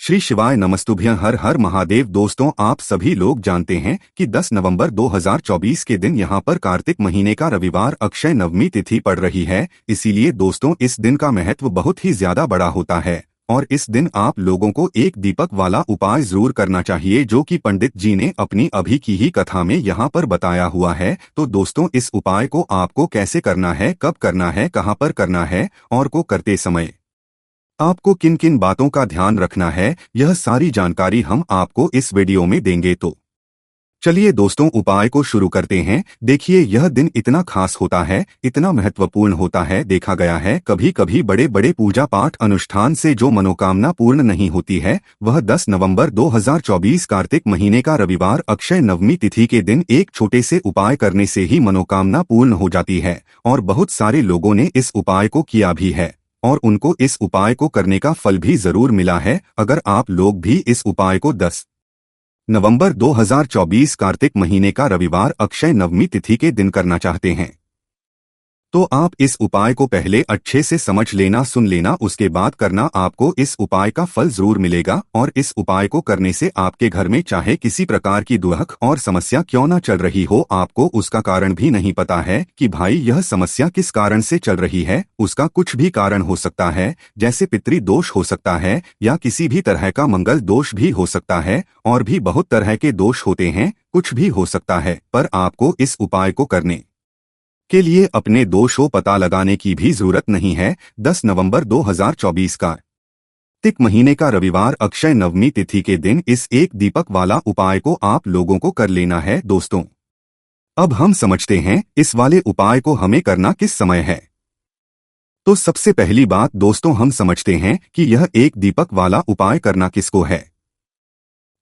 श्री शिवाय नमस्तुभ्यं हर हर महादेव। दोस्तों, आप सभी लोग जानते हैं कि 10 नवंबर 2024 के दिन यहाँ पर कार्तिक महीने का रविवार अक्षय नवमी तिथि पड़ रही है। इसीलिए दोस्तों, इस दिन का महत्व बहुत ही ज्यादा बड़ा होता है और इस दिन आप लोगों को एक दीपक वाला उपाय जरूर करना चाहिए, जो कि पंडित जी ने अपनी अभी की ही कथा में यहाँ पर बताया हुआ है। तो दोस्तों, इस उपाय को आपको कैसे करना है, कब करना है, कहाँ पर करना है और को करते समय आपको किन किन बातों का ध्यान रखना है, यह सारी जानकारी हम आपको इस वीडियो में देंगे। तो चलिए दोस्तों, उपाय को शुरू करते हैं। देखिए, यह दिन इतना खास होता है, इतना महत्वपूर्ण होता है। देखा गया है कभी कभी बड़े बड़े पूजा पाठ अनुष्ठान से जो मनोकामना पूर्ण नहीं होती है, वह 10 नवंबर 2024 कार्तिक महीने का रविवार अक्षय नवमी तिथि के दिन एक छोटे से उपाय करने से ही मनोकामना पूर्ण हो जाती है। और बहुत सारे लोगों ने इस उपाय को किया भी है और उनको इस उपाय को करने का फल भी जरूर मिला है। अगर आप लोग भी इस उपाय को 10 नवंबर 2024 कार्तिक महीने का रविवार अक्षय नवमी तिथि के दिन करना चाहते हैं, तो आप इस उपाय को पहले अच्छे से समझ लेना, सुन लेना, उसके बाद करना। आपको इस उपाय का फल जरूर मिलेगा और इस उपाय को करने से आपके घर में चाहे किसी प्रकार की दुख और समस्या क्यों न चल रही हो, आपको उसका कारण भी नहीं पता है कि भाई यह समस्या किस कारण से चल रही है। उसका कुछ भी कारण हो सकता है, जैसे पितृ दोष हो सकता है या किसी भी तरह का मंगल दोष भी हो सकता है, और भी बहुत तरह के दोष होते हैं, कुछ भी हो सकता है। पर आपको इस उपाय को करने के लिए अपने दोषों पता लगाने की भी जरूरत नहीं है। 10 नवंबर 2024 का कार्तिक महीने का रविवार अक्षय नवमी तिथि के दिन इस एक दीपक वाला उपाय को आप लोगों को कर लेना है। दोस्तों, अब हम समझते हैं इस वाले उपाय को हमें करना किस समय है। तो सबसे पहली बात दोस्तों, हम समझते हैं कि यह एक दीपक वाला उपाय करना किसको है।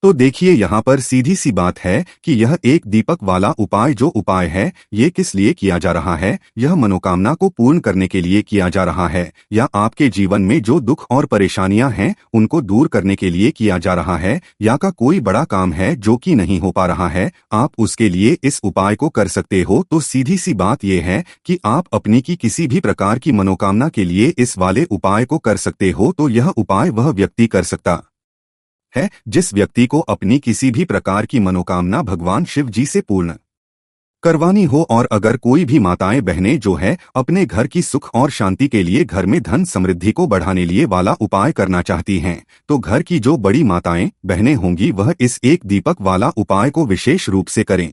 तो देखिए, यहाँ पर सीधी सी बात है कि यह एक दीपक वाला उपाय जो उपाय है, ये किस लिए किया जा रहा है। यह मनोकामना को पूर्ण करने के लिए किया जा रहा है, या आपके जीवन में जो दुख और परेशानियां हैं उनको दूर करने के लिए किया जा रहा है, या का कोई बड़ा काम है जो कि नहीं हो पा रहा है, आप उसके लिए इस उपाय को कर सकते हो। तो सीधी सी बात यह है कि आप अपनी की किसी भी प्रकार की मनोकामना के लिए इस वाले उपाय को कर सकते हो। तो यह उपाय वह व्यक्ति कर सकता है जिस व्यक्ति को अपनी किसी भी प्रकार की मनोकामना भगवान शिव जी से पूर्ण करवानी हो। और अगर कोई भी माताएं बहनें जो है अपने घर की सुख और शांति के लिए, घर में धन समृद्धि को बढ़ाने लिए वाला उपाय करना चाहती हैं, तो घर की जो बड़ी माताएं बहनें होंगी वह इस एक दीपक वाला उपाय को विशेष रूप से करें,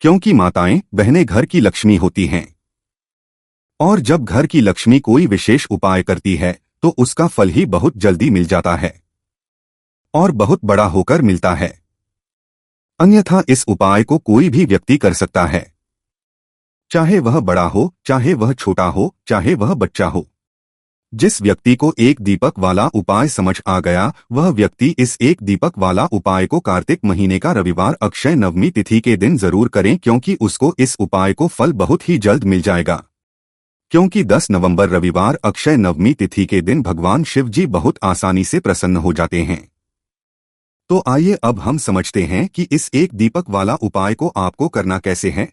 क्योंकि माताएं बहनें घर की लक्ष्मी होती हैं और जब घर की लक्ष्मी कोई विशेष उपाय करती है तो उसका फल ही बहुत जल्दी मिल जाता है और बहुत बड़ा होकर मिलता है। अन्यथा इस उपाय को कोई भी व्यक्ति कर सकता है, चाहे वह बड़ा हो, चाहे वह छोटा हो, चाहे वह बच्चा हो। जिस व्यक्ति को एक दीपक वाला उपाय समझ आ गया, वह व्यक्ति इस एक दीपक वाला उपाय को कार्तिक महीने का रविवार अक्षय नवमी तिथि के दिन जरूर करें, क्योंकि उसको इस उपाय को फल बहुत ही जल्द मिल जाएगा। क्योंकि 10 नवंबर रविवार अक्षय नवमी तिथि के दिन भगवान शिव जी बहुत आसानी से प्रसन्न हो जाते हैं। तो आइए अब हम समझते हैं कि इस एक दीपक वाला उपाय को आपको करना कैसे है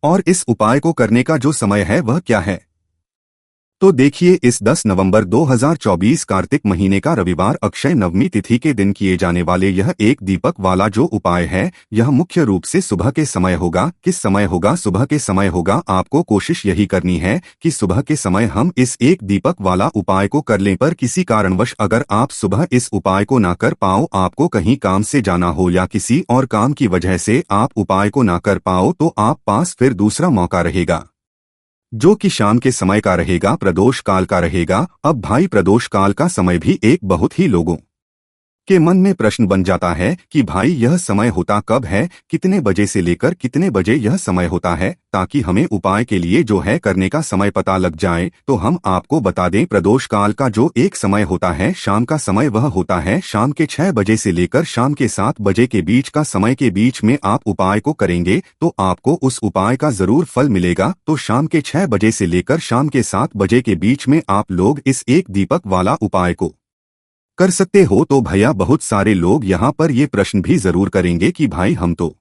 और इस उपाय को करने का जो समय है वह क्या है। तो देखिए, इस 10 नवंबर 2024 कार्तिक महीने का रविवार अक्षय नवमी तिथि के दिन किए जाने वाले यह एक दीपक वाला जो उपाय है, यह मुख्य रूप से सुबह के समय होगा। किस समय होगा? सुबह के समय होगा। आपको कोशिश यही करनी है कि सुबह के समय हम इस एक दीपक वाला उपाय को कर लें। पर किसी कारणवश अगर आप सुबह इस उपाय को ना कर पाओ, आपको कहीं काम से जाना हो या किसी और काम की वजह से आप उपाय को ना कर पाओ, तो आप पास फिर दूसरा मौका रहेगा, जो कि शाम के समय का रहेगा, प्रदोष काल का रहेगा। अब भाई, प्रदोष काल का समय भी एक बहुत ही लोगों के मन में प्रश्न बन जाता है कि भाई यह समय होता कब है, कितने बजे से लेकर कितने बजे यह समय होता है, ताकि हमें उपाय के लिए जो है करने का समय पता लग जाए। तो हम आपको बता दें, प्रदोष काल का जो एक समय होता है, शाम का समय, वह होता है शाम के 6 बजे से लेकर शाम के 7 बजे के बीच का समय के बीच में आप उपाय को करेंगे तो आपको उस उपाय का जरूर फल मिलेगा। तो शाम के 6 बजे से लेकर शाम के 7 बजे के बीच में आप लोग इस एक दीपक वाला उपाय को कर सकते हो। तो भैया, बहुत सारे लोग यहाँ पर ये प्रश्न भी जरूर करेंगे कि भाई हम तो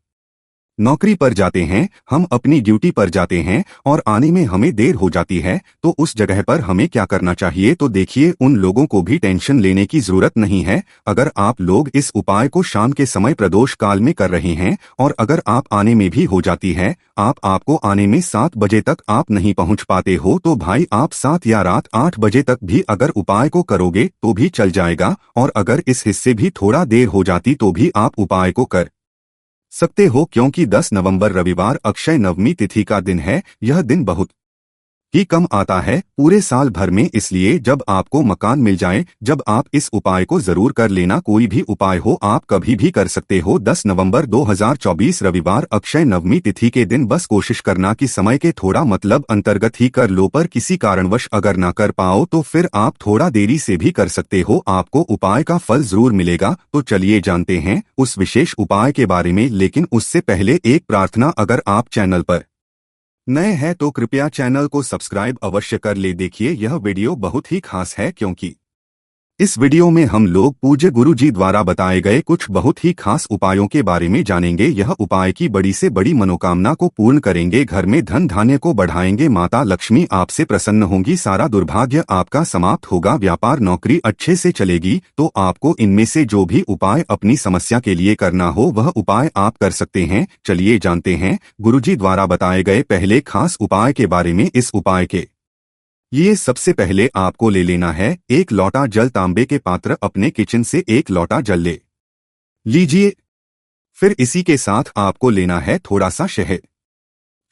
नौकरी पर जाते हैं, हम अपनी ड्यूटी पर जाते हैं और आने में हमें देर हो जाती है, तो उस जगह पर हमें क्या करना चाहिए? तो देखिए, उन लोगों को भी टेंशन लेने की जरूरत नहीं है। अगर आप लोग इस उपाय को शाम के समय प्रदोष काल में कर रहे हैं और अगर आप आने में भी हो जाती है, आपको आने में 7 बजे तक आप नहीं पहुंच पाते हो, तो भाई आप 7 या रात 8 बजे तक भी अगर उपाय को करोगे तो भी चल जाएगा। और अगर इस हिस्से भी थोड़ा देर हो जाती तो भी आप उपाय को कर सकते हो, क्योंकि 10 नवंबर रविवार अक्षय नवमी तिथि का दिन है। यह दिन बहुत ही कम आता है पूरे साल भर में, इसलिए जब आपको मकान मिल जाए, जब आप इस उपाय को जरूर कर लेना। कोई भी उपाय हो आप कभी भी कर सकते हो। 10 नवंबर 2024 रविवार अक्षय नवमी तिथि के दिन बस कोशिश करना कि समय के थोड़ा मतलब अंतर्गत ही कर लो, पर किसी कारणवश अगर ना कर पाओ तो फिर आप थोड़ा देरी से भी कर सकते हो, आपको उपाय का फल जरूर मिलेगा। तो चलिए जानते हैं उस विशेष उपाय के बारे में, लेकिन उससे पहले एक प्रार्थना, अगर आप चैनल पर नए हैं तो कृपया चैनल को सब्सक्राइब अवश्य कर ले। देखिए, यह वीडियो बहुत ही खास है क्योंकि इस वीडियो में हम लोग पूज्य गुरु जी द्वारा बताए गए कुछ बहुत ही खास उपायों के बारे में जानेंगे। यह उपाय की बड़ी से बड़ी मनोकामना को पूर्ण करेंगे, घर में धन धान्य को बढ़ाएंगे, माता लक्ष्मी आपसे प्रसन्न होंगी, सारा दुर्भाग्य आपका समाप्त होगा, व्यापार नौकरी अच्छे से चलेगी। तो आपको इनमें से जो भी उपाय अपनी समस्या के लिए करना हो वह उपाय आप कर सकते हैं। चलिए जानते हैं गुरुजी द्वारा बताए गए पहले खास उपाय के बारे में। इस उपाय के ये सबसे पहले आपको ले लेना है 1 लोटा जल। तांबे के पात्र अपने किचन से 1 लोटा जल ले लीजिए। फिर इसी के साथ आपको लेना है थोड़ा सा शहद,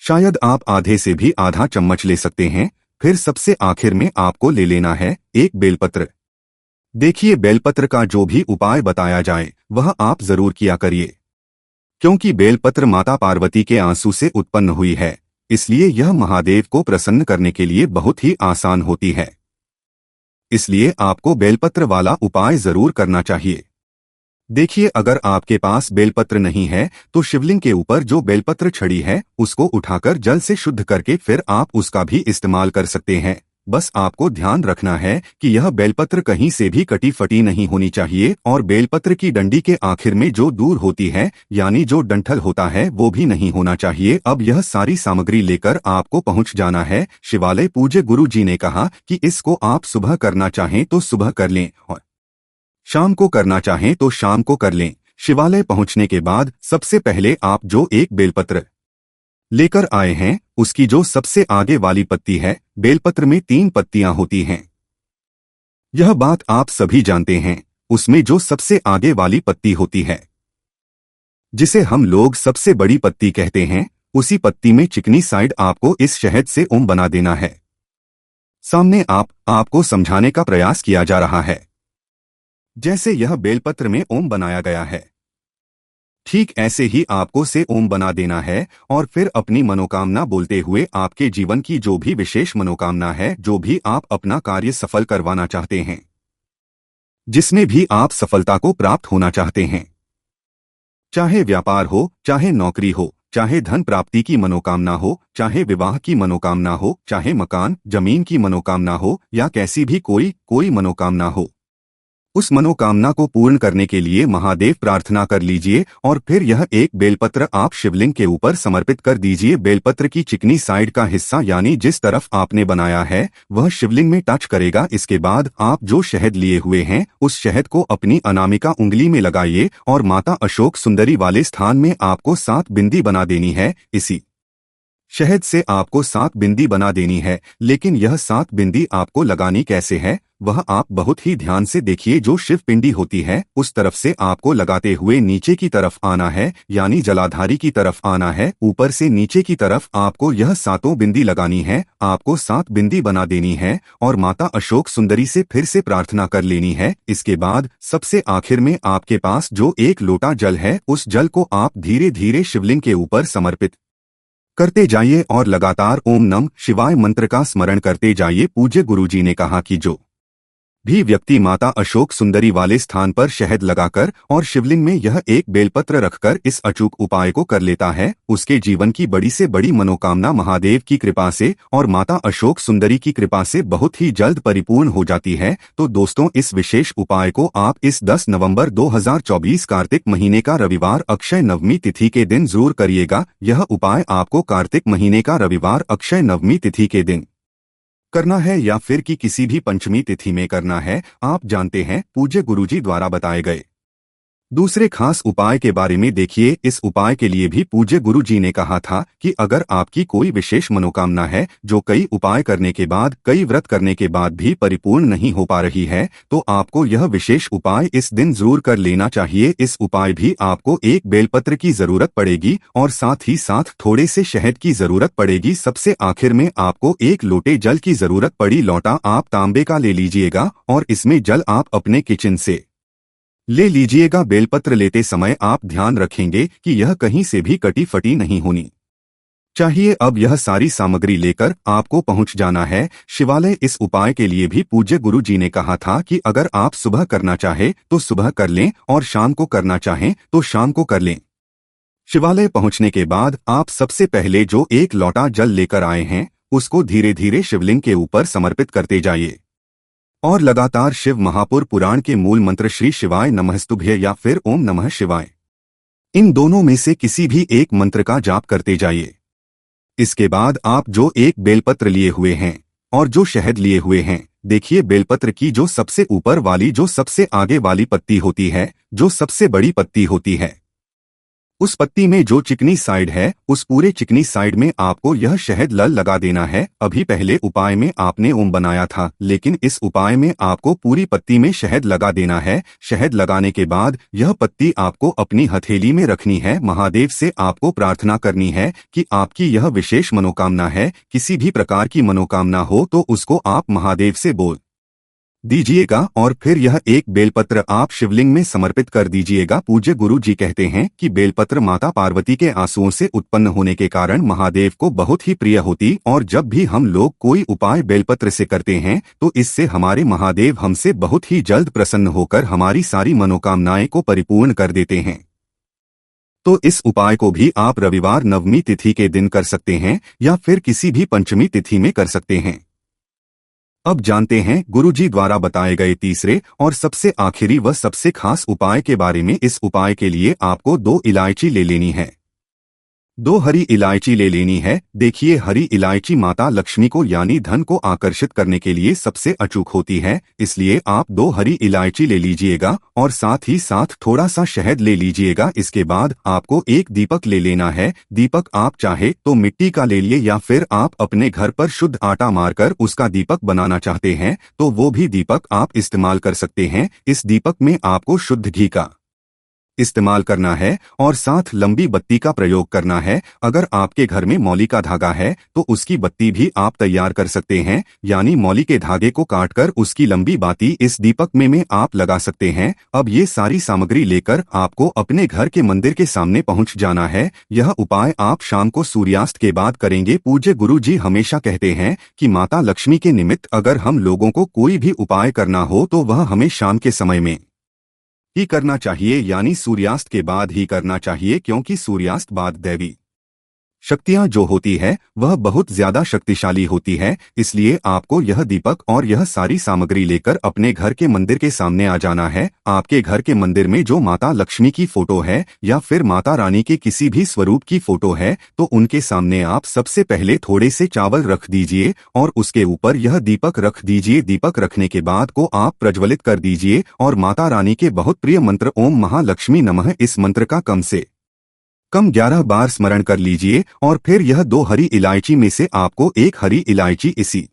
शायद आप आधे से भी आधा चम्मच ले सकते हैं। फिर सबसे आखिर में आपको ले लेना है 1 बेलपत्र। देखिए, बेलपत्र का जो भी उपाय बताया जाए वह आप जरूर किया करिए, क्योंकि बेलपत्र माता पार्वती के आंसू से उत्पन्न हुई है, इसलिए यह महादेव को प्रसन्न करने के लिए बहुत ही आसान होती है। इसलिए आपको बेलपत्र वाला उपाय जरूर करना चाहिए। देखिए, अगर आपके पास बेलपत्र नहीं है तो शिवलिंग के ऊपर जो बेलपत्र छड़ी है उसको उठाकर जल से शुद्ध करके फिर आप उसका भी इस्तेमाल कर सकते हैं। बस आपको ध्यान रखना है कि यह बेलपत्र कहीं से भी कटी फटी नहीं होनी चाहिए और बेलपत्र की डंडी के आखिर में जो दूर होती है यानी जो डंठल होता है वो भी नहीं होना चाहिए। अब यह सारी सामग्री लेकर आपको पहुंच जाना है शिवालय। पूज्य गुरु जी ने कहा कि इसको आप सुबह करना चाहें तो सुबह कर लें और शाम को करना चाहें तो शाम को कर लें। शिवालय पहुंचने के बाद सबसे पहले आप जो 1 बेलपत्र लेकर आए हैं उसकी जो सबसे आगे वाली पत्ती है, बेलपत्र में 3 पत्तियां होती हैं, यह बात आप सभी जानते हैं। उसमें जो सबसे आगे वाली पत्ती होती है जिसे हम लोग सबसे बड़ी पत्ती कहते हैं, उसी पत्ती में चिकनी साइड आपको इस शहद से ओम बना देना है। सामने आपको समझाने का प्रयास किया जा रहा है जैसे यह बेलपत्र में ओम बनाया गया है, ठीक ऐसे ही आपको से ओम बना देना है और फिर अपनी मनोकामना बोलते हुए आपके जीवन की जो भी विशेष मनोकामना है, जो भी आप अपना कार्य सफल करवाना चाहते हैं, जिसमें भी आप सफलता को प्राप्त होना चाहते हैं, चाहे व्यापार हो, चाहे नौकरी हो, चाहे धन प्राप्ति की मनोकामना हो, चाहे विवाह की मनोकामना हो, चाहे मकान जमीन की मनोकामना हो या कैसी भी कोई मनोकामना हो, उस मनोकामना को पूर्ण करने के लिए महादेव प्रार्थना कर लीजिए और फिर यह 1 बेलपत्र आप शिवलिंग के ऊपर समर्पित कर दीजिए। बेलपत्र की चिकनी साइड का हिस्सा यानी जिस तरफ आपने बनाया है वह शिवलिंग में टच करेगा। इसके बाद आप जो शहद लिए हुए हैं उस शहद को अपनी अनामिका उंगली में लगाइए और माता अशोक सुंदरी वाले स्थान में आपको 7 बिंदी बना देनी है। इसी शहद से आपको 7 बिंदी बना देनी है, लेकिन यह 7 बिंदी आपको लगानी कैसे है वह आप बहुत ही ध्यान से देखिए। जो शिव पिंडी होती है उस तरफ से आपको लगाते हुए नीचे की तरफ आना है, यानी जलाधारी की तरफ आना है। ऊपर से नीचे की तरफ आपको यह 7 बिंदी लगानी है, आपको 7 बिंदी बना देनी है और माता अशोक सुंदरी से फिर से प्रार्थना कर लेनी है। इसके बाद सबसे आखिर में आपके पास जो 1 लोटा जल है उस जल को आप धीरे धीरे शिवलिंग के ऊपर समर्पित करते जाइए और लगातार ओम नमः शिवाय मंत्र का स्मरण करते जाइए। पूज्य गुरुजी ने कहा कि जो भी व्यक्ति माता अशोक सुंदरी वाले स्थान पर शहद लगाकर और शिवलिंग में यह एक बेलपत्र रखकर इस अचूक उपाय को कर लेता है, उसके जीवन की बड़ी से बड़ी मनोकामना महादेव की कृपा से और माता अशोक सुंदरी की कृपा से बहुत ही जल्द परिपूर्ण हो जाती है। तो दोस्तों, इस विशेष उपाय को आप इस 10 नवंबर 2024 कार्तिक महीने का रविवार अक्षय नवमी तिथि के दिन जरूर करिएगा। यह उपाय आपको कार्तिक महीने का रविवार अक्षय नवमी तिथि के दिन करना है या फिर कि किसी भी पंचमी तिथि में करना है, आप जानते हैं पूज्य गुरुजी द्वारा बताए गए दूसरे खास उपाय के बारे में देखिए। इस उपाय के लिए भी पूज्य गुरु जी ने कहा था कि अगर आपकी कोई विशेष मनोकामना है जो कई उपाय करने के बाद, कई व्रत करने के बाद भी परिपूर्ण नहीं हो पा रही है, तो आपको यह विशेष उपाय इस दिन जरूर कर लेना चाहिए। इस उपाय भी आपको एक बेलपत्र की जरूरत पड़ेगी और साथ ही साथ थोड़े से शहद की जरूरत पड़ेगी। सबसे आखिर में आपको एक लोटे जल की जरूरत पड़ी। लोटा आप तांबे का ले लीजिएगा और इसमें जल आप अपने किचन से ले लीजिएगा। बेलपत्र लेते समय आप ध्यान रखेंगे कि यह कहीं से भी कटी फटी नहीं होनी चाहिए। अब यह सारी सामग्री लेकर आपको पहुंच जाना है शिवालय। इस उपाय के लिए भी पूज्य गुरु जी ने कहा था कि अगर आप सुबह करना चाहे तो सुबह कर लें और शाम को करना चाहें तो शाम को कर लें। शिवालय पहुंचने के बाद आप सबसे पहले जो एक लोटा जल लेकर आए हैं उसको धीरे धीरे शिवलिंग के ऊपर समर्पित करते जाइए और लगातार शिव महापुर पुराण के मूल मंत्र श्री शिवाय नमस्तुभ्य या फिर ओम नमः शिवाय, इन दोनों में से किसी भी एक मंत्र का जाप करते जाइए। इसके बाद आप जो एक बेलपत्र लिए हुए हैं और जो शहद लिए हुए हैं, देखिए बेलपत्र की जो सबसे ऊपर वाली, जो सबसे आगे वाली पत्ती होती है, जो सबसे बड़ी पत्ती होती है, उस पत्ती में जो चिकनी साइड है, उस पूरे चिकनी साइड में आपको यह शहद लगा देना है। अभी पहले उपाय में आपने ओम बनाया था, लेकिन इस उपाय में आपको पूरी पत्ती में शहद लगा देना है। शहद लगाने के बाद यह पत्ती आपको अपनी हथेली में रखनी है। महादेव से आपको प्रार्थना करनी है कि आपकी यह विशेष मनोकामना है, किसी भी प्रकार की मनोकामना हो तो उसको आप महादेव से बोल दीजिएगा और फिर यह एक बेलपत्र आप शिवलिंग में समर्पित कर दीजिएगा। पूज्य गुरु जी कहते हैं कि बेलपत्र माता पार्वती के आंसुओं से उत्पन्न होने के कारण महादेव को बहुत ही प्रिय होती और जब भी हम लोग कोई उपाय बेलपत्र से करते हैं तो इससे हमारे महादेव हमसे बहुत ही जल्द प्रसन्न होकर हमारी सारी मनोकामनाएं को परिपूर्ण कर देते हैं। तो इस उपाय को भी आप रविवार नवमी तिथि के दिन कर सकते हैं या फिर किसी भी पंचमी तिथि में कर सकते हैं। अब जानते हैं गुरुजी द्वारा बताए गए तीसरे और सबसे आखिरी व सबसे खास उपाय के बारे में। इस उपाय के लिए आपको 2 इलायची ले लेनी है, 2 हरी इलायची ले लेनी है। देखिए हरी इलायची माता लक्ष्मी को यानी धन को आकर्षित करने के लिए सबसे अचूक होती है, इसलिए आप 2 हरी इलायची ले लीजिएगा और साथ ही साथ थोड़ा सा शहद ले लीजिएगा। इसके बाद आपको एक दीपक ले लेना है। दीपक आप चाहे तो मिट्टी का ले लिए या फिर आप अपने घर पर शुद्ध आटा मारकर उसका दीपक बनाना चाहते हैं तो वो भी दीपक आप इस्तेमाल कर सकते हैं। इस दीपक में आपको शुद्ध घी का इस्तेमाल करना है और साथ लंबी बत्ती का प्रयोग करना है। अगर आपके घर में मौली का धागा है तो उसकी बत्ती भी आप तैयार कर सकते हैं, यानी मौली के धागे को काटकर उसकी लंबी बाती इस दीपक में आप लगा सकते हैं। अब ये सारी सामग्री लेकर आपको अपने घर के मंदिर के सामने पहुंच जाना है। यह उपाय आप शाम को सूर्यास्त के बाद करेंगे। पूज्य गुरु जी हमेशा कहते हैं कि माता लक्ष्मी के निमित्त अगर हम लोगों को कोई भी उपाय करना हो तो वह हमें शाम के समय में ही करना चाहिए, यानी सूर्यास्त के बाद ही करना चाहिए, क्योंकि सूर्यास्त बाद दैवी शक्तियां जो होती है वह बहुत ज्यादा शक्तिशाली होती है। इसलिए आपको यह दीपक और यह सारी सामग्री लेकर अपने घर के मंदिर के सामने आ जाना है। आपके घर के मंदिर में जो माता लक्ष्मी की फोटो है या फिर माता रानी के किसी भी स्वरूप की फोटो है तो उनके सामने आप सबसे पहले थोड़े से चावल रख दीजिए और उसके ऊपर यह दीपक रख दीजिए। दीपक रखने के बाद को आप प्रज्वलित कर दीजिए और माता रानी के बहुत प्रिय मंत्र ओम महालक्ष्मी नमः, इस मंत्र का कम से कम 11 बार स्मरण कर लीजिए और फिर यह 2 हरी इलायची में से आपको एक हरी इलायची इसी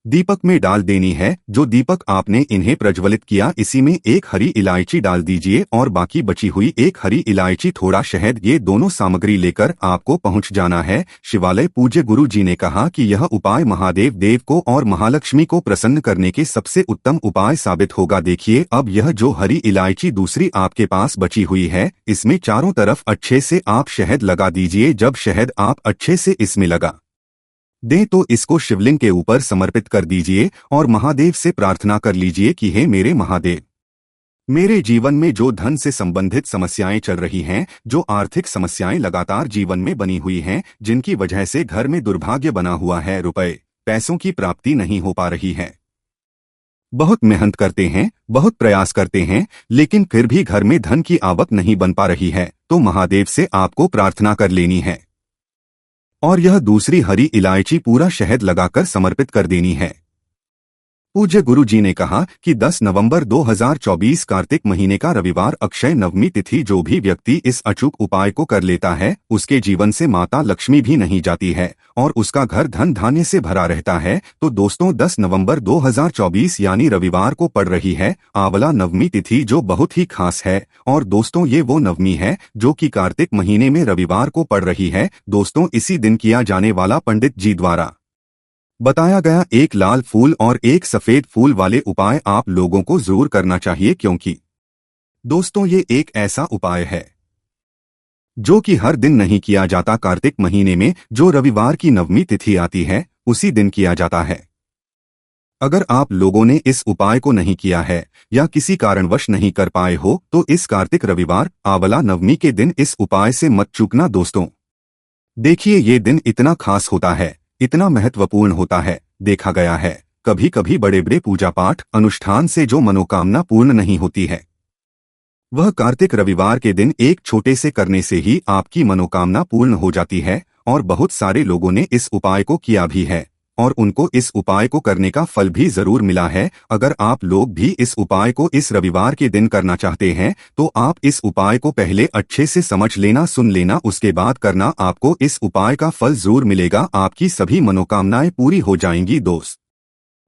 दीपक में डाल देनी है। जो दीपक आपने इन्हें प्रज्वलित किया इसी में एक हरी इलायची डाल दीजिए और बाकी बची हुई एक हरी इलायची, थोड़ा शहद, ये दोनों सामग्री लेकर आपको पहुंच जाना है शिवालय। पूज्य गुरु जी ने कहा कि यह उपाय महादेव देव को और महालक्ष्मी को प्रसन्न करने के सबसे उत्तम उपाय साबित होगा। देखिए अब यह जो हरी इलायची दूसरी आपके पास बची हुई है इसमें चारों तरफ अच्छे से आप शहद लगा दीजिए। जब शहद आप अच्छे से इसमें लगा दें तो इसको शिवलिंग के ऊपर समर्पित कर दीजिए और महादेव से प्रार्थना कर लीजिए कि हे मेरे महादेव, मेरे जीवन में जो धन से संबंधित समस्याएं चल रही हैं, जो आर्थिक समस्याएं लगातार जीवन में बनी हुई हैं, जिनकी वजह से घर में दुर्भाग्य बना हुआ है, रुपए पैसों की प्राप्ति नहीं हो पा रही है, बहुत मेहनत करते हैं, बहुत प्रयास करते हैं, लेकिन फिर भी घर में धन की आवक नहीं बन पा रही है, तो महादेव से आपको प्रार्थना कर लेनी है और यह दूसरी हरी इलायची पूरा शहद लगाकर समर्पित कर देनी है। पूज्य गुरु जी ने कहा कि 10 नवंबर 2024 कार्तिक महीने का रविवार अक्षय नवमी तिथि जो भी व्यक्ति इस अचूक उपाय को कर लेता है, उसके जीवन से माता लक्ष्मी भी नहीं जाती है और उसका घर धन धान्य से भरा रहता है। तो दोस्तों 10 नवंबर 2024 यानी रविवार को पड़ रही है आंवला नवमी तिथि, जो बहुत ही खास है। और दोस्तों ये वो नवमी है जो कि कार्तिक महीने में रविवार को पड़ रही है। दोस्तों इसी दिन किया जाने वाला पंडित जी द्वारा बताया गया एक लाल फूल और एक सफेद फूल वाले उपाय आप लोगों को जरूर करना चाहिए, क्योंकि दोस्तों ये एक ऐसा उपाय है जो कि हर दिन नहीं किया जाता। कार्तिक महीने में जो रविवार की नवमी तिथि आती है उसी दिन किया जाता है। अगर आप लोगों ने इस उपाय को नहीं किया है या किसी कारणवश नहीं कर पाए हो तो इस कार्तिक रविवार आंवला नवमी के दिन इस उपाय से मत चूकना दोस्तों। देखिए ये दिन इतना खास होता है, इतना महत्वपूर्ण होता है। देखा गया है कभी कभी बड़े बड़े पूजा पाठ अनुष्ठान से जो मनोकामना पूर्ण नहीं होती है, वह कार्तिक रविवार के दिन एक छोटे से करने से ही आपकी मनोकामना पूर्ण हो जाती है। और बहुत सारे लोगों ने इस उपाय को किया भी है और उनको इस उपाय को करने का फल भी जरूर मिला है। अगर आप लोग भी इस उपाय को इस रविवार के दिन करना चाहते हैं तो आप इस उपाय को पहले अच्छे से समझ लेना, सुन लेना, उसके बाद करना। आपको इस उपाय का फल जरूर मिलेगा, आपकी सभी मनोकामनाएं पूरी हो जाएंगी दोस्त।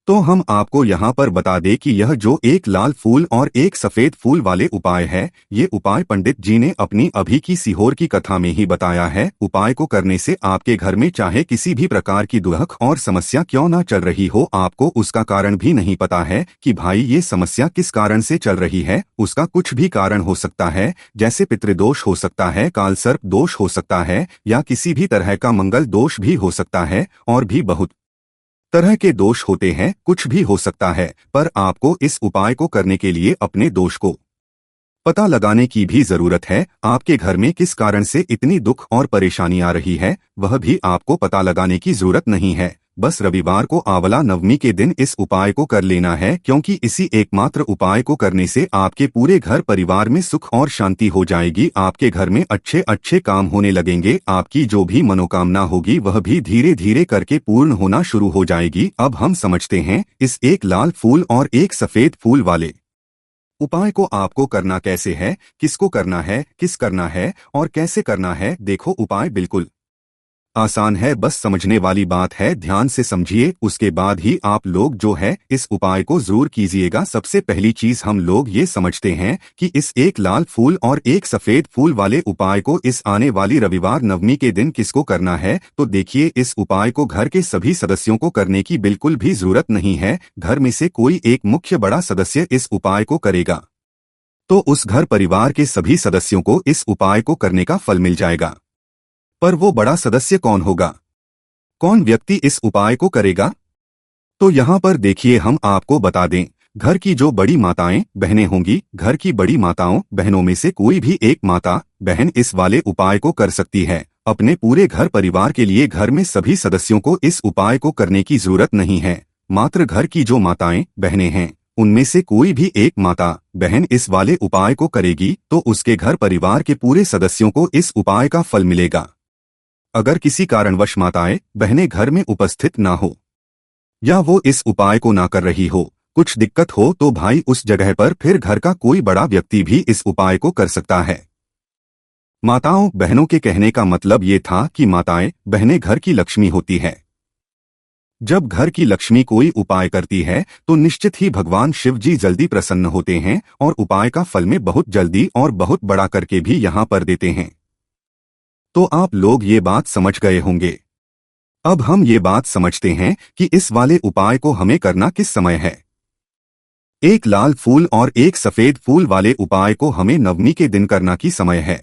तो हम आपको यहाँ पर बता दें कि यह जो एक लाल फूल और एक सफेद फूल वाले उपाय है, ये उपाय पंडित जी ने अपनी अभी की सीहोर की कथा में ही बताया है। उपाय को करने से आपके घर में चाहे किसी भी प्रकार की दुख और समस्या क्यों ना चल रही हो, आपको उसका कारण भी नहीं पता है कि भाई ये समस्या किस कारण से चल रही है। उसका कुछ भी कारण हो सकता है, जैसे पितृदोष हो सकता है, कालसर्प दोष हो सकता है, या किसी भी तरह का मंगल दोष भी हो सकता है, और भी बहुत तरह के दोष होते हैं, कुछ भी हो सकता है। पर आपको इस उपाय को करने के लिए अपने दोष को पता लगाने की भी जरूरत है। आपके घर में किस कारण से इतनी दुख और परेशानी आ रही है वह भी आपको पता लगाने की जरूरत नहीं है। बस रविवार को आंवला नवमी के दिन इस उपाय को कर लेना है, क्योंकि इसी एकमात्र उपाय को करने से आपके पूरे घर परिवार में सुख और शांति हो जाएगी। आपके घर में अच्छे अच्छे काम होने लगेंगे, आपकी जो भी मनोकामना होगी वह भी धीरे धीरे करके पूर्ण होना शुरू हो जाएगी। अब हम समझते हैं इस एक लाल फूल और एक सफेद फूल वाले उपाय को आपको करना कैसे है, किसको करना है, किस करना है और कैसे करना है। देखो उपाय बिल्कुल आसान है, बस समझने वाली बात है, ध्यान से समझिए, उसके बाद ही आप लोग जो है इस उपाय को जरूर कीजिएगा। सबसे पहली चीज हम लोग ये समझते हैं कि इस एक लाल फूल और एक सफेद फूल वाले उपाय को इस आने वाली रविवार नवमी के दिन किसको करना है। तो देखिए इस उपाय को घर के सभी सदस्यों को करने की बिल्कुल भी जरूरत नहीं है। घर में से कोई एक मुख्य बड़ा सदस्य इस उपाय को करेगा तो उस घर परिवार के सभी सदस्यों को इस उपाय को करने का फल मिल जाएगा। पर वो बड़ा सदस्य कौन होगा, कौन व्यक्ति इस उपाय को करेगा? तो यहाँ पर देखिए हम आपको बता दें, घर की जो बड़ी माताएं बहनें होंगी, घर की बड़ी माताओं बहनों में से कोई भी एक माता बहन इस वाले उपाय को कर सकती है। अपने पूरे घर परिवार के लिए घर में सभी सदस्यों को इस उपाय को करने की जरूरत नहीं है। मात्र घर की जो माताएं बहनें हैं उनमें से कोई भी एक माता बहन इस वाले उपाय को करेगी तो उसके घर परिवार के पूरे सदस्यों को इस उपाय का फल मिलेगा। अगर किसी कारणवश माताएं बहनें घर में उपस्थित ना हो या वो इस उपाय को ना कर रही हो, कुछ दिक्कत हो, तो भाई उस जगह पर फिर घर का कोई बड़ा व्यक्ति भी इस उपाय को कर सकता है। माताओं बहनों के कहने का मतलब ये था कि माताएं बहनें घर की लक्ष्मी होती है। जब घर की लक्ष्मी कोई उपाय करती है तो निश्चित ही भगवान शिव जी जल्दी प्रसन्न होते हैं और उपाय का फल में बहुत जल्दी और बहुत बड़ा करके भी यहाँ पर देते हैं। तो आप लोग ये बात समझ गए होंगे। अब हम ये बात समझते हैं कि इस वाले उपाय को हमें करना किस समय है। एक लाल फूल और एक सफेद फूल वाले उपाय को हमें नवमी के दिन करना की समय है।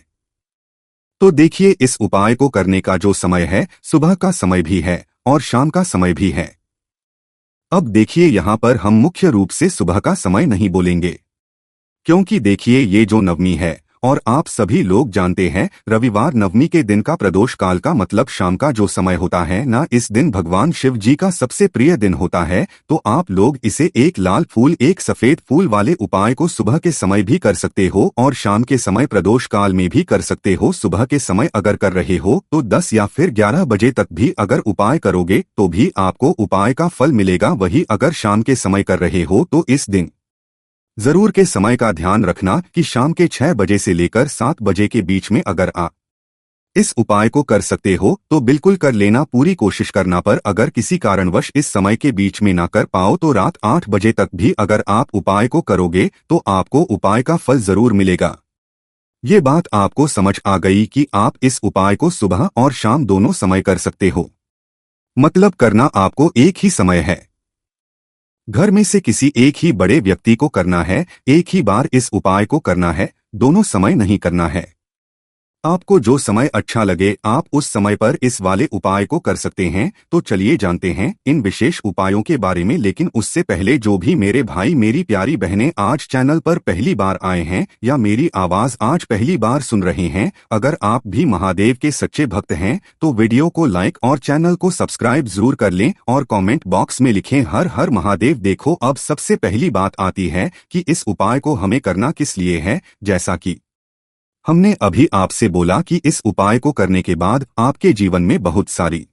तो देखिए इस उपाय को करने का जो समय है सुबह का समय भी है, और शाम का समय भी है। अब देखिए यहाँ पर हम मुख्य रूप से सुबह का समय नहीं बोलेंगे, क्योंकि देखिए ये जो नवमी है और आप सभी लोग जानते हैं रविवार नवमी के दिन का प्रदोष काल का मतलब शाम का जो समय होता है ना, इस दिन भगवान शिव जी का सबसे प्रिय दिन होता है। तो आप लोग इसे एक लाल फूल एक सफेद फूल वाले उपाय को सुबह के समय भी कर सकते हो और शाम के समय प्रदोष काल में भी कर सकते हो। सुबह के समय अगर कर रहे हो तो 10 या फिर 11 बजे तक भी अगर उपाय करोगे तो भी आपको उपाय का फल मिलेगा। वही अगर शाम के समय कर रहे हो तो इस दिन जरूर के समय का ध्यान रखना कि शाम के 6 बजे से लेकर 7 बजे के बीच में अगर आप इस उपाय को कर सकते हो तो बिल्कुल कर लेना, पूरी कोशिश करना। पर अगर किसी कारणवश इस समय के बीच में ना कर पाओ तो रात 8 बजे तक भी अगर आप उपाय को करोगे तो आपको उपाय का फल जरूर मिलेगा। ये बात आपको समझ आ गई कि आप इस उपाय को सुबह और शाम दोनों समय कर सकते हो, मतलब करना आपको एक ही समय है। घर में से किसी एक ही बड़े व्यक्ति को करना है, एक ही बार इस उपाय को करना है, दोनों समय नहीं करना है। आपको जो समय अच्छा लगे आप उस समय पर इस वाले उपाय को कर सकते हैं। तो चलिए जानते हैं इन विशेष उपायों के बारे में। लेकिन उससे पहले जो भी मेरे भाई मेरी प्यारी बहनें आज चैनल पर पहली बार आए हैं या मेरी आवाज आज पहली बार सुन रहे हैं, अगर आप भी महादेव के सच्चे भक्त हैं तो वीडियो को लाइक और चैनल को सब्सक्राइब जरूर कर लें और कॉमेंट बॉक्स में लिखें हर हर महादेव। देखो अब सबसे पहली बात आती है कि इस उपाय को हमें करना किस लिए है। जैसा कि हमने अभी आपसे बोला कि इस उपाय को करने के बाद आपके जीवन में बहुत सारी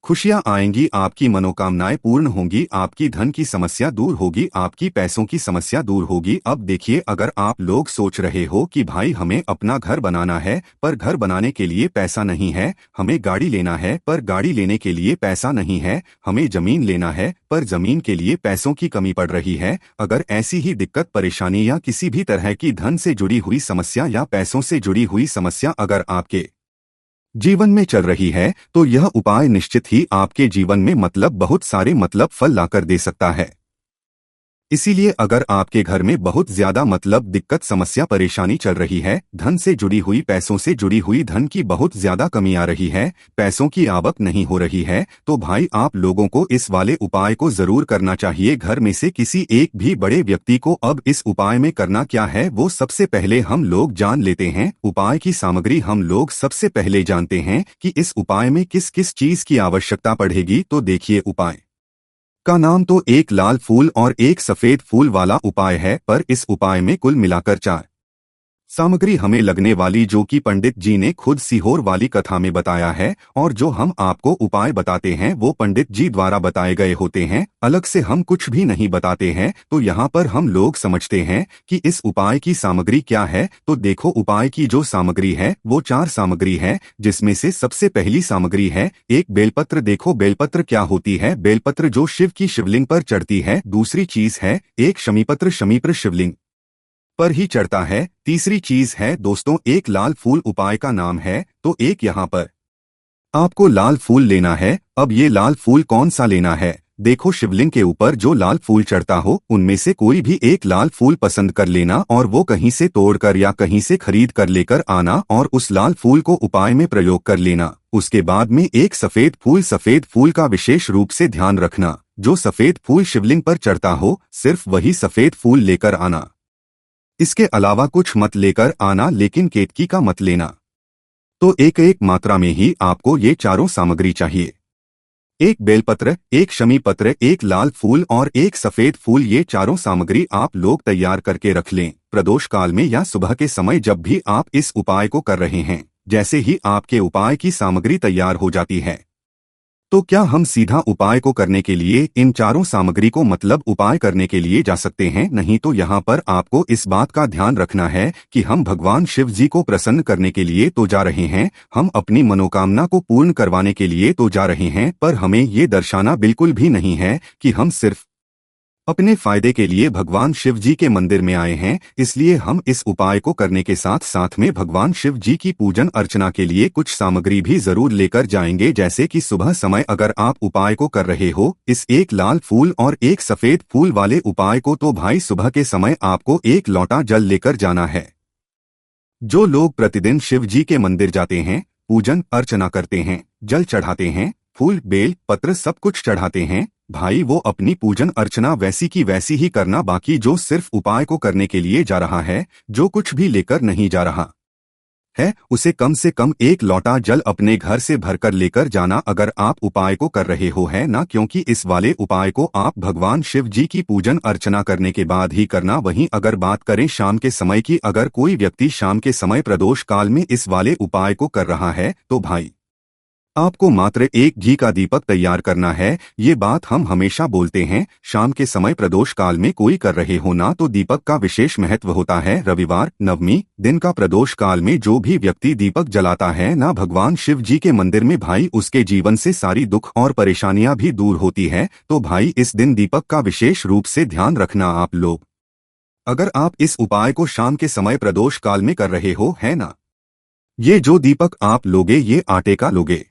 खुशियां आएंगी, आपकी मनोकामनाएं पूर्ण होंगी, आपकी धन की समस्या दूर होगी, आपकी पैसों की समस्या दूर होगी। अब देखिए अगर आप लोग सोच रहे हो कि भाई हमें अपना घर बनाना है पर घर बनाने के लिए पैसा नहीं है, हमें गाड़ी लेना है पर गाड़ी लेने के लिए पैसा नहीं है, हमें जमीन लेना है पर जमीन के लिए पैसों की कमी पड़ रही है, अगर ऐसी ही दिक्कत परेशानी या किसी भी तरह की धन से जुड़ी हुई समस्या या पैसों से जुड़ी हुई समस्या अगर आपके जीवन में चल रही है तो यह उपाय निश्चित ही आपके जीवन में बहुत सारे फल लाकर दे सकता है। इसीलिए अगर आपके घर में बहुत ज्यादा दिक्कत समस्या परेशानी चल रही है, धन से जुड़ी हुई पैसों से जुड़ी हुई धन की बहुत ज्यादा कमी आ रही है, पैसों की आवक नहीं हो रही है, तो भाई आप लोगों को इस वाले उपाय को जरूर करना चाहिए। घर में से किसी एक भी बड़े व्यक्ति को अब इस उपाय में करना क्या है वो सबसे पहले हम लोग जान लेते हैं। उपाय की सामग्री हम लोग सबसे पहले जानते हैं कि इस उपाय में किस किस चीज की आवश्यकता पड़ेगी। तो देखिए उपाय का नाम तो एक लाल फूल और एक सफेद फूल वाला उपाय है, पर इस उपाय में कुल मिलाकर 4 सामग्री हमें लगने वाली, जो कि पंडित जी ने खुद सीहोर वाली कथा में बताया है। और जो हम आपको उपाय बताते हैं वो पंडित जी द्वारा बताए गए होते हैं, अलग से हम कुछ भी नहीं बताते हैं। तो यहाँ पर हम लोग समझते हैं कि इस उपाय की सामग्री क्या है। तो देखो उपाय की जो सामग्री है वो 4 सामग्री है, जिसमें से सबसे पहली सामग्री है एक बेलपत्र। देखो बेलपत्र क्या होती है, बेलपत्र जो शिव की शिवलिंग पर चढ़ती है। दूसरी चीज है एक शमीपत्र, शमीपत्र शिवलिंग पर ही चढ़ता है। तीसरी चीज है दोस्तों एक लाल फूल, उपाय का नाम है। तो एक यहाँ पर आपको लाल फूल लेना है। अब ये लाल फूल कौन सा लेना है, देखो शिवलिंग के ऊपर जो लाल फूल चढ़ता हो उनमें से कोई भी एक लाल फूल पसंद कर लेना और वो कहीं से तोड़कर या कहीं से खरीद कर लेकर आना और उस लाल फूल को उपाय में प्रयोग कर लेना। उसके बाद में एक सफेद फूल का विशेष रूप से ध्यान रखना, जो सफेद फूल शिवलिंग पर चढ़ता हो सिर्फ वही सफेद फूल लेकर आना, इसके अलावा कुछ मत लेकर आना, लेकिन केतकी का मत लेना। तो एक एक मात्रा में ही आपको ये चारों सामग्री चाहिए, एक बेलपत्र, एक शमी पत्र, एक लाल फूल और एक सफेद फूल। ये चारों सामग्री आप लोग तैयार करके रख लें। प्रदोष काल में या सुबह के समय जब भी आप इस उपाय को कर रहे हैं, जैसे ही आपके उपाय की सामग्री तैयार हो जाती है तो क्या हम सीधा उपाय को करने के लिए इन चारों सामग्री को उपाय करने के लिए जा सकते हैं? नहीं। तो यहाँ पर आपको इस बात का ध्यान रखना है कि हम भगवान शिव जी को प्रसन्न करने के लिए तो जा रहे हैं, हम अपनी मनोकामना को पूर्ण करवाने के लिए तो जा रहे हैं, पर हमें ये दर्शाना बिल्कुल भी नहीं है कि हम सिर्फ अपने फायदे के लिए भगवान शिव जी के मंदिर में आए हैं। इसलिए हम इस उपाय को करने के साथ साथ में भगवान शिव जी की पूजन अर्चना के लिए कुछ सामग्री भी जरूर लेकर जाएंगे। जैसे कि सुबह समय अगर आप उपाय को कर रहे हो इस एक लाल फूल और एक सफेद फूल वाले उपाय को, तो भाई सुबह के समय आपको एक लोटा जल लेकर जाना है। जो लोग प्रतिदिन शिव जी के मंदिर जाते हैं, पूजन अर्चना करते हैं, जल चढ़ाते हैं, फूल बेल पत्र सब कुछ चढ़ाते हैं, भाई वो अपनी पूजन अर्चना वैसी की वैसी ही करना, बाकी जो सिर्फ उपाय को करने के लिए जा रहा है, जो कुछ भी लेकर नहीं जा रहा है, उसे कम से कम एक लोटा जल अपने घर से भरकर लेकर जाना अगर आप उपाय को कर रहे हो, है ना। क्योंकि इस वाले उपाय को आप भगवान शिव जी की पूजन अर्चना करने के बाद ही करना। वहीं अगर बात करें शाम के समय की, अगर कोई व्यक्ति शाम के समय प्रदोष काल में इस वाले उपाय को कर रहा है तो भाई आपको मात्र एक घी का दीपक तैयार करना है। ये बात हम हमेशा बोलते हैं, शाम के समय प्रदोष काल में कोई कर रहे हो ना तो दीपक का विशेष महत्व होता है। रविवार नवमी दिन का प्रदोष काल में जो भी व्यक्ति दीपक जलाता है ना भगवान शिव जी के मंदिर में, भाई उसके जीवन से सारी दुख और परेशानियां भी दूर होती है। तो भाई इस दिन दीपक का विशेष रूप से ध्यान रखना आप लोग। अगर आप इस उपाय को शाम के समय प्रदोष काल में कर रहे हो, है ना, ये जो दीपक आप लोगे ये आटे का लोगे।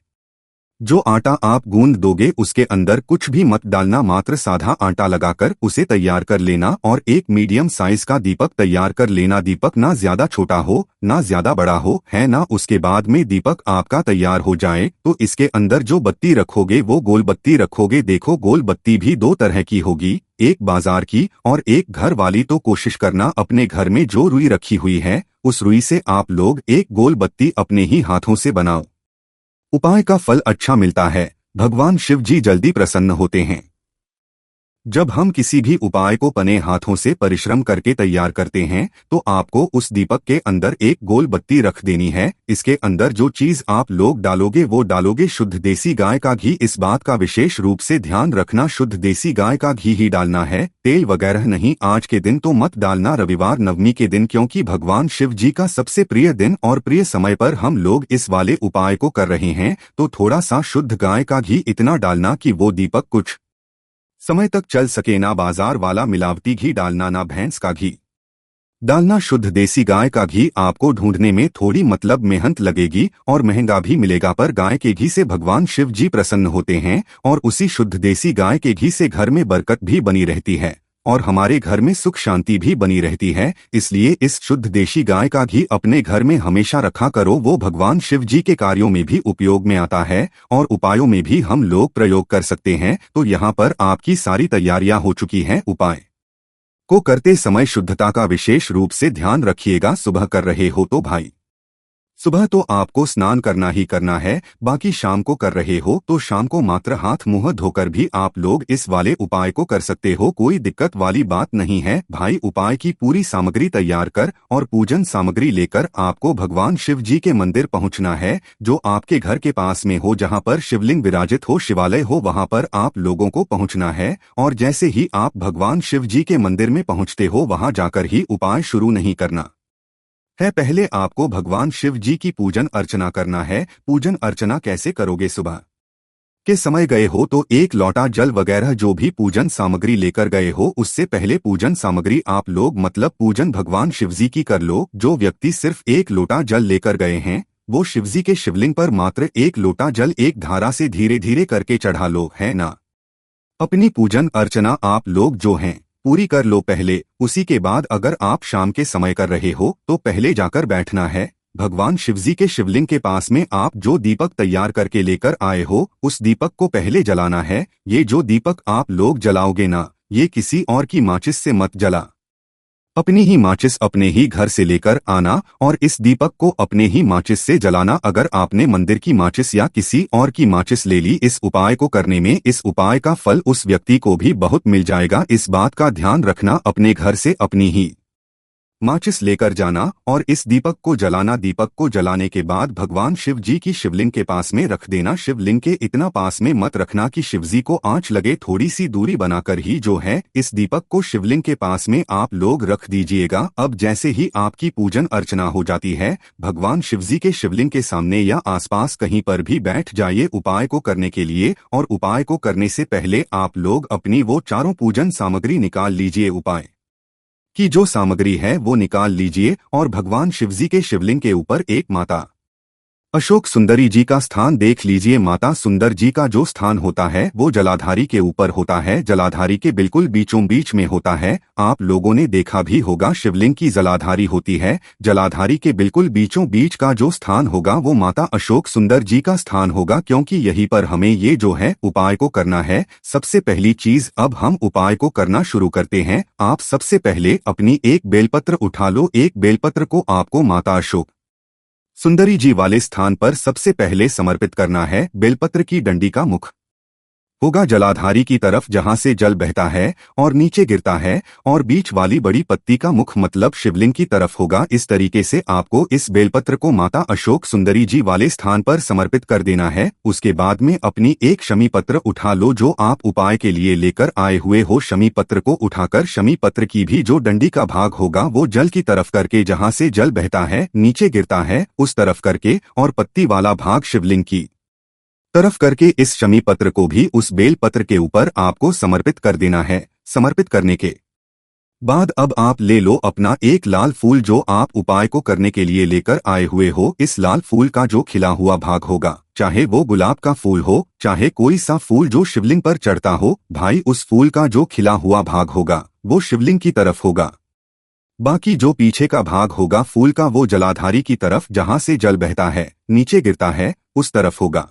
जो आटा आप गूंद दोगे उसके अंदर कुछ भी मत डालना, मात्र साधा आटा लगाकर उसे तैयार कर लेना और एक मीडियम साइज का दीपक तैयार कर लेना। दीपक ना ज्यादा छोटा हो ना ज्यादा बड़ा हो, है ना। उसके बाद में दीपक आपका तैयार हो जाए तो इसके अंदर जो बत्ती रखोगे वो गोल बत्ती रखोगे। देखो गोल बत्ती भी दो तरह की होगी, एक बाजार की और एक घर वाली। तो कोशिश करना अपने घर में जो रुई रखी हुई है उस रुई से आप लोग एक गोल बत्ती अपने ही हाथों से बनाओ। उपाय का फल अच्छा मिलता है, भगवान शिव जी जल्दी प्रसन्न होते हैं। जब हम किसी भी उपाय को अपने हाथों से परिश्रम करके तैयार करते हैं तो आपको उस दीपक के अंदर एक गोल बत्ती रख देनी है। इसके अंदर जो चीज आप लोग डालोगे वो डालोगे शुद्ध देसी गाय का घी। इस बात का विशेष रूप से ध्यान रखना, शुद्ध देसी गाय का घी ही डालना है, तेल वगैरह नहीं। आज के दिन तो मत डालना, रविवार नवमी के दिन, क्योंकि भगवान शिव जी का सबसे प्रिय दिन और प्रिय समय पर हम लोग इस वाले उपाय को कर रहे हैं। तो थोड़ा सा शुद्ध गाय का घी इतना डालना कि वो दीपक कुछ समय तक चल सके। ना बाजार वाला मिलावटी घी डालना, ना भैंस का घी डालना, शुद्ध देसी गाय का घी। आपको ढूंढने में थोड़ी मतलब मेहनत लगेगी और महंगा भी मिलेगा, पर गाय के घी से भगवान शिव जी प्रसन्न होते हैं और उसी शुद्ध देसी गाय के घी से घर में बरकत भी बनी रहती है और हमारे घर में सुख शांति भी बनी रहती है। इसलिए इस शुद्ध देशी गाय का घी अपने घर में हमेशा रखा करो, वो भगवान शिव जी के कार्यों में भी उपयोग में आता है और उपायों में भी हम लोग प्रयोग कर सकते हैं। तो यहाँ पर आपकी सारी तैयारियां हो चुकी हैं। उपाय को करते समय शुद्धता का विशेष रूप से ध्यान रखिएगा। सुबह कर रहे हो तो भाई सुबह तो आपको स्नान करना ही करना है, बाकी शाम को कर रहे हो तो शाम को मात्र हाथ मुंह धोकर भी आप लोग इस वाले उपाय को कर सकते हो, कोई दिक्कत वाली बात नहीं है। भाई उपाय की पूरी सामग्री तैयार कर और पूजन सामग्री लेकर आपको भगवान शिव जी के मंदिर पहुंचना है, जो आपके घर के पास में हो, जहां पर शिवलिंग विराजित हो, शिवालय हो, वहां पर आप लोगों को पहुंचना है। और जैसे ही आप भगवान शिव जी के मंदिर में पहुंचते हो वहां जाकर ही उपाय शुरू नहीं करना है, पहले आपको भगवान शिव जी की पूजन अर्चना करना है। पूजन अर्चना कैसे करोगे? सुबह के समय गए हो तो एक लोटा जल वगैरह जो भी पूजन सामग्री लेकर गए हो उससे पहले पूजन सामग्री आप लोग मतलब पूजन भगवान शिवजी की कर लो। जो व्यक्ति सिर्फ एक लोटा जल लेकर गए हैं वो शिवजी के शिवलिंग पर मात्र एक लोटा जल एक धारा से धीरे धीरे करके चढ़ा लो, है ना। अपनी पूजन अर्चना आप लोग जो हैं पूरी कर लो पहले। उसी के बाद अगर आप शाम के समय कर रहे हो तो पहले जाकर बैठना है भगवान शिवजी के शिवलिंग के पास में। आप जो दीपक तैयार करके लेकर आए हो उस दीपक को पहले जलाना है। ये जो दीपक आप लोग जलाओगे ना, ये किसी और की माचिस से मत जला, अपनी ही माचिस अपने ही घर से लेकर आना और इस दीपक को अपने ही माचिस से जलाना। अगर आपने मंदिर की माचिस या किसी और की माचिस ले ली इस उपाय को करने में, इस उपाय का फल उस व्यक्ति को भी बहुत मिल जाएगा। इस बात का ध्यान रखना, अपने घर से अपनी ही माचिस लेकर जाना और इस दीपक को जलाना। दीपक को जलाने के बाद भगवान शिव जी की शिवलिंग के पास में रख देना। शिवलिंग के इतना पास में मत रखना कि शिवजी को आंच लगे, थोड़ी सी दूरी बनाकर ही जो है इस दीपक को शिवलिंग के पास में आप लोग रख दीजिएगा। अब जैसे ही आपकी पूजन अर्चना हो जाती है भगवान शिवजी के शिवलिंग के सामने या आसपास कहीं पर भी बैठ जाइए उपाय को करने के लिए। और उपाय को करने से पहले आप लोग अपनी वो चारों पूजन सामग्री निकाल लीजिए। उपाय की जो सामग्री है वो निकाल लीजिए और भगवान शिवजी के शिवलिंग के ऊपर एक माता अशोक सुंदरी जी का स्थान देख लीजिए। माता सुंदर जी का जो स्थान होता है वो जलाधारी के ऊपर होता है, जलाधारी के बिल्कुल बीचों बीच में होता है। आप लोगों ने देखा भी होगा शिवलिंग की जलाधारी होती है। जलाधारी के बिल्कुल बीचों बीच का जो स्थान होगा वो माता अशोक सुंदर जी का स्थान होगा, क्योंकि यहीं पर हमें ये जो है उपाय को करना है। सबसे पहली चीज, अब हम उपाय को करना शुरू करते हैं। आप सबसे पहले अपनी एक बेलपत्र उठा लो। एक बेलपत्र को आपको माता अशोक सुंदरी जी वाले स्थान पर सबसे पहले समर्पित करना है। बेलपत्र की डंडी का मुख होगा जलाधारी की तरफ जहां से जल बहता है और नीचे गिरता है, और बीच वाली बड़ी पत्ती का मुख मतलब शिवलिंग की तरफ होगा। इस तरीके से आपको इस बेलपत्र को माता अशोक सुंदरी जी वाले स्थान पर समर्पित कर देना है। उसके बाद में अपनी एक शमी पत्र उठा लो जो आप उपाय के लिए लेकर आए हुए हो। शमी पत्र को उठाकर शमी पत्र की भी जो डंडी का भाग होगा वो जल की तरफ करके, जहां से जल बहता है नीचे गिरता है उस तरफ करके, और पत्ती वाला भाग शिवलिंग की तरफ करके इस शमी पत्र को भी उस बेल पत्र के ऊपर आपको समर्पित कर देना है। समर्पित करने के बाद अब आप ले लो अपना एक लाल फूल जो आप उपाय को करने के लिए लेकर आए हुए हो। इस लाल फूल का जो खिला हुआ भाग होगा, चाहे वो गुलाब का फूल हो, चाहे कोई सा फूल जो शिवलिंग पर चढ़ता हो, भाई उस फूल का जो खिला हुआ भाग होगा वो शिवलिंग की तरफ होगा। बाकी जो पीछे का भाग होगा फूल का वो जलाधारी की तरफ जहां से जल बहता है नीचे गिरता है उस तरफ होगा।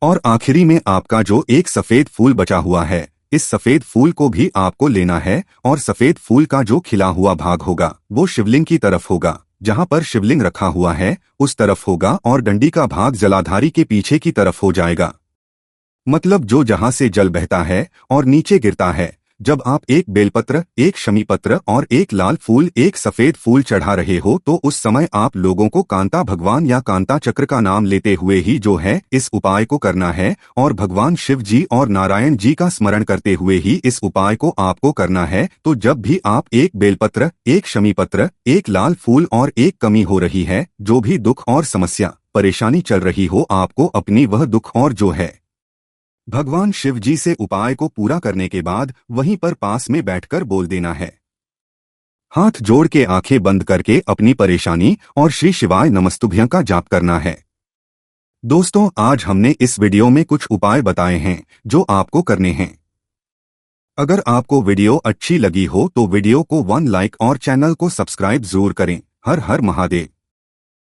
और आखिरी में आपका जो एक सफेद फूल बचा हुआ है, इस सफेद फूल को भी आपको लेना है, और सफेद फूल का जो खिला हुआ भाग होगा वो शिवलिंग की तरफ होगा, जहां पर शिवलिंग रखा हुआ है उस तरफ होगा, और डंडी का भाग जलाधारी के पीछे की तरफ हो जाएगा। मतलब जो जहां से जल बहता है और नीचे गिरता है। जब आप एक बेलपत्र, एक शमी पत्र और एक लाल फूल, एक सफेद फूल चढ़ा रहे हो तो उस समय आप लोगों को कांता भगवान या कांता चक्र का नाम लेते हुए ही जो है इस उपाय को करना है, और भगवान शिव जी और नारायण जी का स्मरण करते हुए ही इस उपाय को आपको करना है। तो जब भी आप एक बेलपत्र, एक शमी पत्र, एक लाल फूल और एक कमी हो रही है, जो भी दुख और समस्या परेशानी चल रही हो, आपको अपनी वह दुख और जो है भगवान शिव जी से उपाय को पूरा करने के बाद वहीं पर पास में बैठकर बोल देना है। हाथ जोड़ के आंखें बंद करके अपनी परेशानी और श्री शिवाय नमस्तुभ्यं का जाप करना है। दोस्तों, आज हमने इस वीडियो में कुछ उपाय बताए हैं जो आपको करने हैं। अगर आपको वीडियो अच्छी लगी हो तो वीडियो को 1 लाइक और चैनल को सब्सक्राइब जरूर करें। हर हर महादेव।